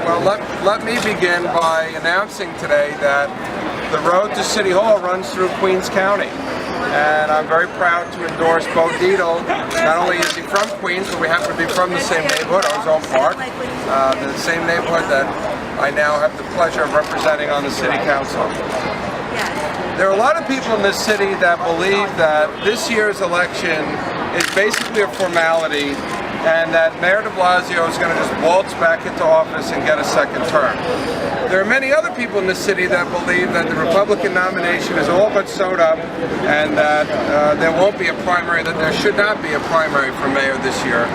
Well, let me begin by announcing today that the road to City Hall runs through Queens County. And I'm very proud to endorse Bo Dietl. Not only is he from Queens, but we happen to be from the same neighborhood, Ozone Park, the same neighborhood that I now have the pleasure of representing on the City Council. There are a lot of people in this city that believe that this year's election is basically a formality and that Mayor de Blasio is going to just waltz back into office and get a second term. There are many other people in this city that believe that the Republican nomination is all but sewed up and that there won't be a primary, that there should not be a primary for mayor this year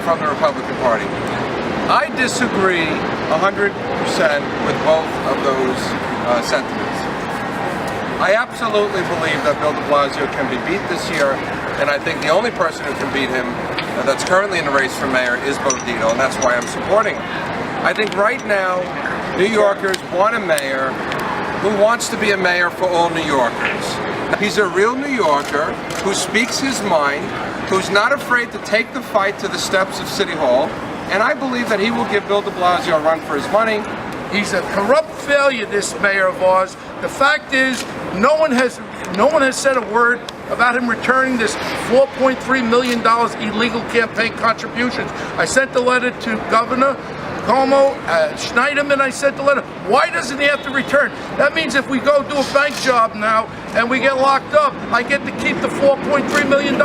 from the Republican Party. I disagree 100% with both of those sentiments. I absolutely believe that Bill de Blasio can be beat this year, and I think the only person who can beat him that's currently in the race for mayor is Bo Dietl, and that's why I'm supporting him. I think right now, New Yorkers want a mayor who wants to be a mayor for all New Yorkers. He's a real New Yorker who speaks his mind, who's not afraid to take the fight to the steps of City Hall, and I believe that he will give Bill de Blasio a run for his money. He's a corrupt failure, this mayor of ours. The fact is, no one has said a word about him returning this $4.3 million illegal campaign contributions. I sent the letter to Governor Cuomo, Schneiderman, I sent the letter. Why doesn't he have to return? That means if we go do a bank job now and we get locked up, I get to keep the $4.3 million.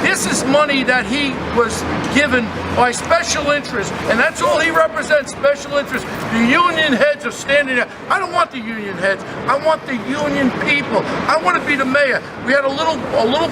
This is money that he was given by special interests, and that's all he represents, special interests. The union heads are standing there. I don't want the union heads. I want the union people. I want to be the mayor. We had a little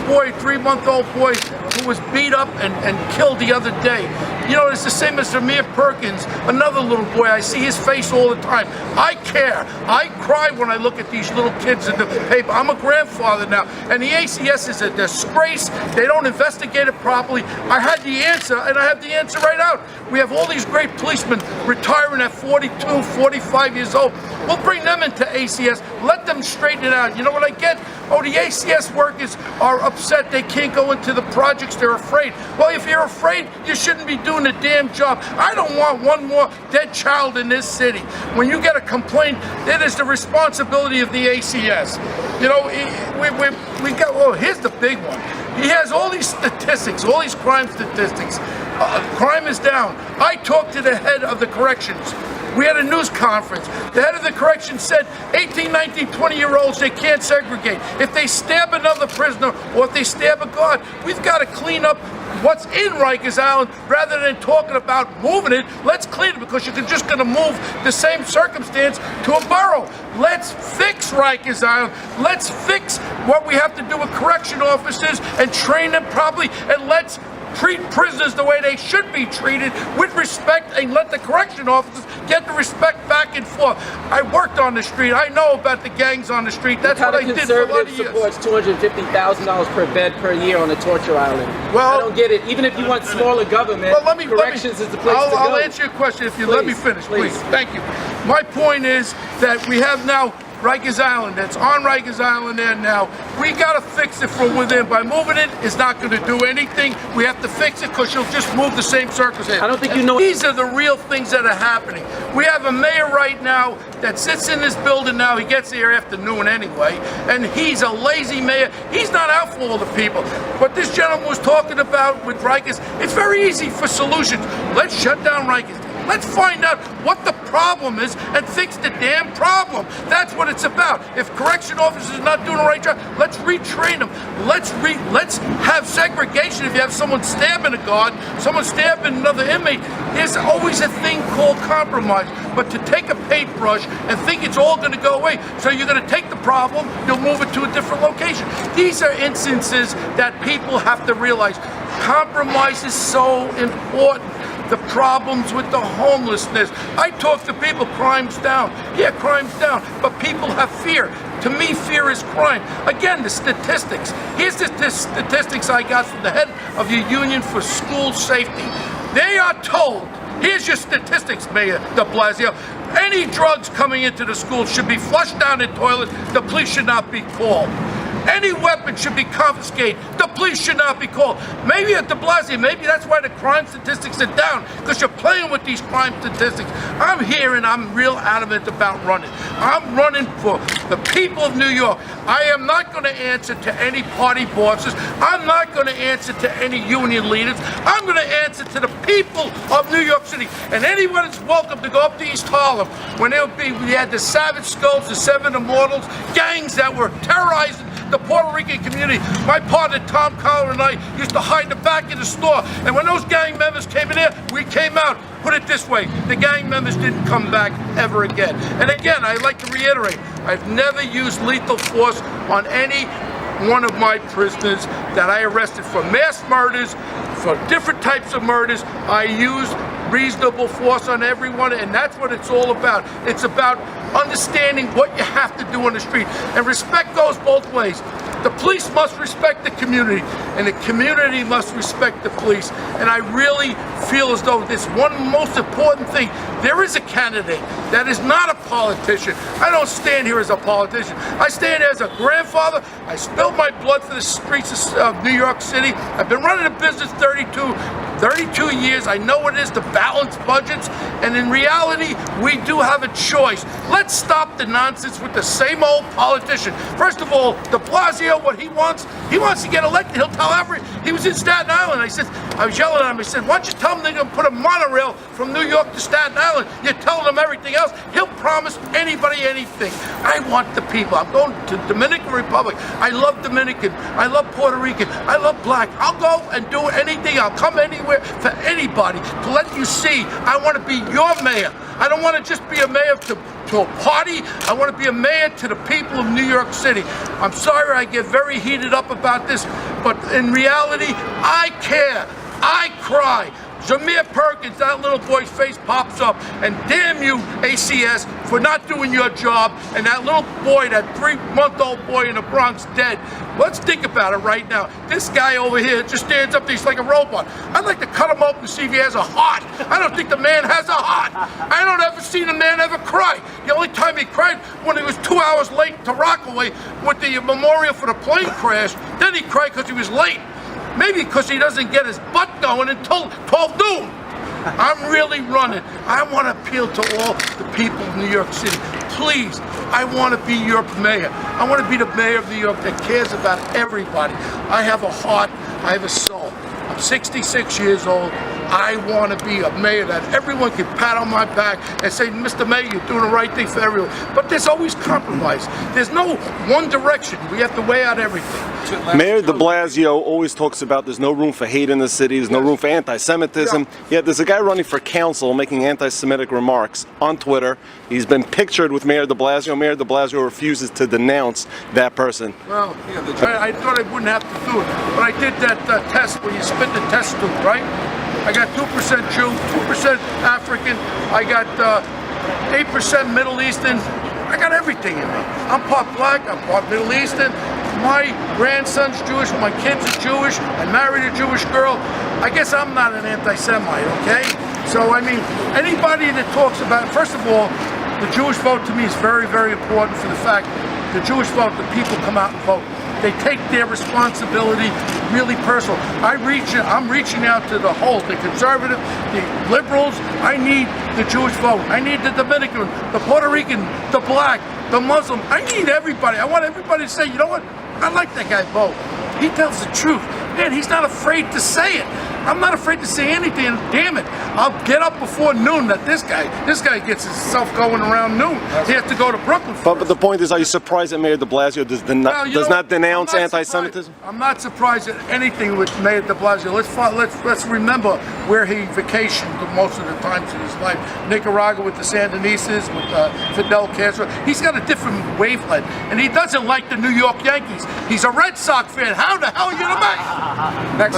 boy, 3-month-old boy, who was beat up and killed the other day. You know, it's the same as Amir Perkins, another little boy. I see his face all the time. I care. I cry when I look at these little kids in the paper. I'm a grandfather now, and the ACS is a disgrace. They don't investigate it properly. I had the answer, and I have the answer right out. We have all these great policemen retiring at 42, 45 years old. We'll bring them into ACS. Let them straighten it out. You know what I get? Oh, the ACS workers are upset they can't go into the projects. They're afraid. Well, if you're afraid, you shouldn't be doing the damn job. I don't want one more dead child in this city. When you get a complaint, it is the responsibility of the ACS. You know, we got, well, here's the big one. He has all these statistics, all these crime statistics. Crime is down. I talked to the head of the corrections. We had a news conference. The head of the correction said 18, 19, 20-year-olds, they can't segregate. If they stab another prisoner or if they stab a guard, we've got to clean up what's in Rikers Island rather than talking about moving it. Let's clean it, because you're just going to move the same circumstance to a borough. Let's fix Rikers Island. Let's fix what we have to do with correction officers and train them properly, and let's treat prisoners the way they should be treated, with respect, and let the correction officers get the respect back and forth. I worked on the street. I know about the gangs on the street. That's what I did for a lot of years. Supports $250,000 per bed per year on the torture island. Well, I don't get it. Even if you want smaller government, corrections is the place to go. I'll answer your question if you let me finish, please. Thank you. My point is that we have now Rikers Island. That's on Rikers Island there now. We got to fix it from within. By moving it, it's not going to do anything. We have to fix it because you'll just move the same circumstance. I don't think you know. These are the real things that are happening. We have a mayor right now that sits in this building now. He gets here after noon anyway, and he's a lazy mayor. He's not out for all the people. What this gentleman was talking about with Rikers, it's very easy for solutions. Let's shut down Rikers. Let's find out what the problem is and fix the damn problem. That's what it's about. If correction officers are not doing the right job, let's retrain them. Let's have segregation. If you have someone stabbing a guard, someone stabbing another inmate, there's always a thing called compromise. But to take a paintbrush and think it's all going to go away, so you're going to take the problem, you'll move it to a different location. These are instances that people have to realize. Compromise is so important. The problems with the homelessness. I talk to people, crime's down. Yeah, crime's down, but people have fear. To me, fear is crime. Again, the statistics. Here's the statistics I got from the head of your union for school safety. They are told, here's your statistics, Mayor de Blasio, any drugs coming into the school should be flushed down in toilets. The police should not be called. Any weapon should be confiscated. The police should not be called. Maybe at de Blasio, maybe that's why the crime statistics are down, because you're playing with these crime statistics. I'm here and I'm real adamant about running. I'm running for the people of New York. I am not going to answer to any party bosses. I'm not going to answer to any union leaders. I'm going to answer to the people of New York City. And anyone is welcome to go up to East Harlem when we had the Savage Skulls, the Seven Immortals, gangs that were terrorizing the Puerto Rican community. My partner Tom Collar and I used to hide in the back of the store, and when those gang members came in there, we came out. Put it this way, the gang members didn't come back ever again. And again, I'd like to reiterate, I've never used lethal force on any one of my prisoners that I arrested for mass murders, for different types of murders. I used reasonable force on everyone, and that's what it's all about. It's about understanding what you have to do on the street. And respect goes both ways. The police must respect the community, and the community must respect the police. And I really feel as though this one most important thing, there is a candidate that is not a politician. I don't stand here as a politician. I stand as a grandfather. I spilled my blood for the streets of New York City. I've been running a business 32 years. I know what it is to balance budgets, and in reality, we do have a choice. Let's stop the nonsense with the same old politician. First of all, de Blasio, what he wants to get elected. He'll tell he was in Staten Island. I was yelling at him. I said, why don't you tell him they're going to put a monorail from New York to Staten Island? You're telling them everything else. He'll promise anybody anything. I want the people. I'm going to Dominican Republic. I love Dominican. I love Puerto Rican. I love black. I'll go and do anything. I'll come anywhere for anybody to let you see I want to be your mayor. I don't want to just be a mayor to a party. I want to be a mayor to the people of New York City. I'm sorry I get very heated up about this, but in reality, I care. I cry. Jameer Perkins, that little boy's face pops up, and damn you, ACS, for not doing your job, and that little boy, that 3-month-old boy in the Bronx dead. Let's think about it right now. This guy over here just stands up there, he's like a robot. I'd like to cut him open to see if he has a heart. I don't think the man has a heart. I don't ever see the man ever cry. The only time he cried when he was 2 hours late to Rockaway with the memorial for the plane crash. Then he cried because he was late. Maybe because he doesn't get his butt going until 12 noon. I'm really running. I want to appeal to all the people of New York City. Please, I want to be your mayor. I want to be the mayor of New York that cares about everybody. I have a heart. I have a soul. I'm 66 years old. I want to be a mayor that everyone can pat on my back and say, Mr. Mayor, you're doing the right thing for everyone. But there's always compromise. There's no one direction. We have to weigh out everything. Mayor de Blasio always talks about there's no room for hate in the city, there's no room for anti-Semitism. Yet there's a guy running for council making anti-Semitic remarks on Twitter. He's been pictured with Mayor de Blasio. Mayor de Blasio refuses to denounce that person. Well, I thought I wouldn't have to do it, but I did that test where you spit the test tube, right? I got 2% Jew, 2% African, I got 8% Middle Eastern. I got everything in me. I'm part black, I'm part Middle Eastern. My grandson's Jewish, my kids are Jewish, I married a Jewish girl. I guess I'm not an anti-Semite, okay? So, I mean, anybody that talks about, first of all, the Jewish vote to me is very, very important for the fact the Jewish vote, the people come out and vote. They take their responsibility really personal. I'm reaching out to the whole, the conservative, the liberals. I need the Jewish vote. I need the Dominican, the Puerto Rican, the black, the Muslim. I need everybody. I want everybody to say, you know what? I like that guy, Bo. He tells the truth. Man, he's not afraid to say it. I'm not afraid to say anything, and damn it, I'll get up before noon. That this guy gets himself going around noon. He has to go to Brooklyn first. But the point is, are you surprised that Mayor de Blasio does not denounce anti-Semitism? I'm not surprised at anything with Mayor de Blasio. Let's remember where he vacationed most of the times in his life. Nicaragua with the Sandinistas, with Fidel Castro. He's got a different wavelength, and he doesn't like the New York Yankees. He's a Red Sox fan. How the hell are you the mayor? Next